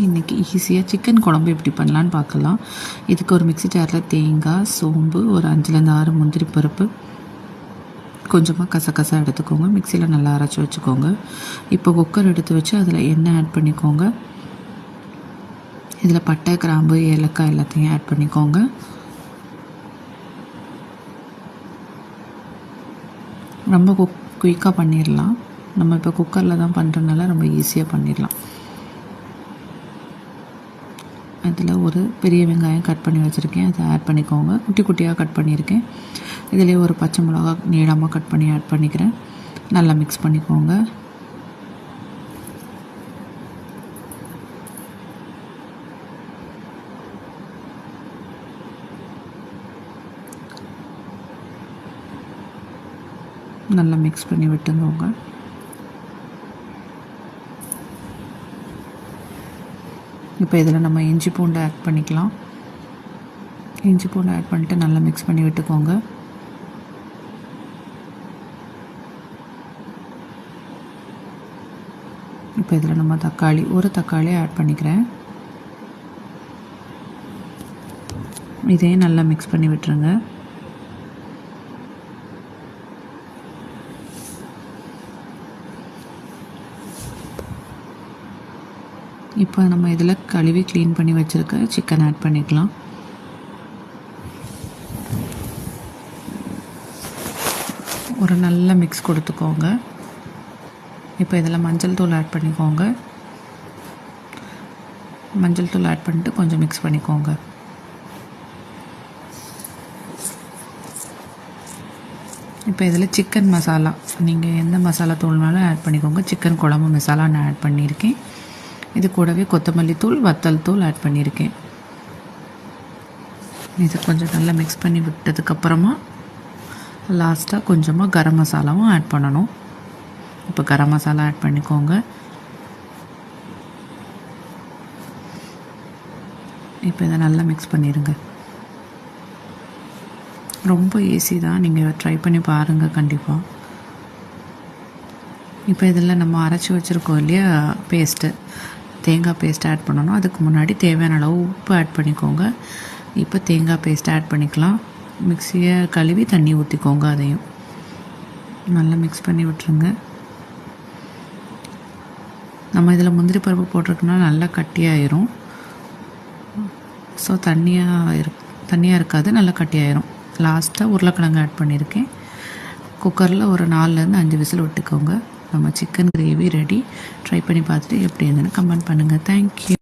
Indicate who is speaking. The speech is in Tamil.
Speaker 1: இன்றைக்கி ஈஸியாக சிக்கன் குழம்பு எப்படி பண்ணலான்னு பார்க்கலாம். இதுக்கு ஒரு மிக்ஸி ஜாரில் தேங்காய், சோம்பு, ஒரு 5லேருந்து 6 முந்திரி பருப்பு, கொஞ்சமாக கசகசா எடுத்துக்கோங்க. மிக்சியில் நல்லா அரைச்சி வச்சுக்கோங்க. இப்போ குக்கர் எடுத்து வச்சு அதில் எண்ணெய் ஆட் பண்ணிக்கோங்க. இதில் பட்டை, கிராம்பு, ஏலக்காய் எல்லாத்தையும் ஆட் பண்ணிக்கோங்க. ரொம்ப குயிக்காக பண்ணிடலாம். நம்ம இப்போ குக்கரில் தான் பண்ணுறதுனால ரொம்ப ஈஸியாக பண்ணிடலாம். அதில் ஒரு பெரிய வெங்காயம் கட் பண்ணி வச்சுருக்கேன், அதை ஆட் பண்ணிக்கோங்க. குட்டி குட்டியாக கட் பண்ணியிருக்கேன். இதிலே ஒரு பச்சை மிளகா நீளமாக கட் பண்ணி ஆட் பண்ணிக்கிறேன். நல்லா மிக்ஸ் பண்ணிக்கோங்க. நல்லா மிக்ஸ் பண்ணி விட்டுங்கோங்க. இப்போ இதில் நம்ம இஞ்சி பூண்டு ஆட் பண்ணிக்கலாம். இஞ்சி பூண்டு ஆட் பண்ணிட்டு நல்லா மிக்ஸ் பண்ணி விட்டுக்கோங்க. இப்போ இதில் நம்ம ஒரு தக்காளி ஆட் பண்ணிக்கிறேன். இதையும் நல்லா மிக்ஸ் பண்ணி விட்டுருங்க. இப்போ நம்ம இதில் கழுவி க்ளீன் பண்ணி வச்சுருக்க சிக்கன் ஆட் பண்ணிக்கலாம். ஒரு நல்ல மிக்ஸ் கொடுத்துக்கோங்க. இப்போ இதில் மஞ்சள் தூள் ஆட் பண்ணிக்கோங்க. மஞ்சள் தூள் ஆட் பண்ணிட்டு கொஞ்சம் மிக்ஸ் பண்ணிக்கோங்க. இப்போ இதில் சிக்கன் மசாலா, நீங்கள் எந்த மசாலா தூள்னாலும் ஆட் பண்ணிக்கோங்க. சிக்கன் குழம்பு மசாலா நான் ஆட் பண்ணியிருக்கேன். இது கூடவே கொத்தமல்லி தூள், வத்தல் தூள் ஆட் பண்ணியிருக்கேன். இது கொஞ்சம் நல்லா மிக்ஸ் பண்ணி விட்டதுக்கப்புறமா லாஸ்ட்டாக கொஞ்சமாக கரம் மசாலாவும் ஆட் பண்ணணும். இப்போ கரம் மசாலா ஆட் பண்ணிக்கோங்க. இப்போ இதை நல்லா மிக்ஸ் பண்ணிடுங்க. ரொம்ப ஈஸி தான், நீங்கள் ட்ரை பண்ணி பாருங்கள் கண்டிப்பாக. இப்போ இதில் நம்ம அரைச்சி வச்சுருக்கோம் இல்லையா பேஸ்ட்டு, தேங்காய் பேஸ்ட் ஆட் பண்ணணும். அதுக்கு முன்னாடி தேவையான அளவு உப்பு ஆட் பண்ணிக்கோங்க. இப்போ தேங்காய் பேஸ்ட் ஆட் பண்ணிக்கலாம். மிக்சியை கழுவி தண்ணி ஊற்றிக்கோங்க. அதையும் நல்லா மிக்ஸ் பண்ணி விட்டுருங்க. நம்ம இதில் முந்திரி பருப்பு போட்டிருக்கோன்னா நல்லா கட்டியாயிரும். ஸோ தண்ணியாக இருக்காது, நல்லா கட்டியாயிரும். லாஸ்ட்டாக உருளைக்கிழங்கு ஆட் பண்ணியிருக்கேன். குக்கரில் ஒரு 4லேருந்து 5 விசில் விட்டுக்கோங்க. நம்ம சிக்கன் கிரேவி ரெடி. ட்ரை பண்ணி பார்த்துட்டு எப்படி இருந்ததுன்னு கமெண்ட் பண்ணுங்கள். தேங்க்யூ.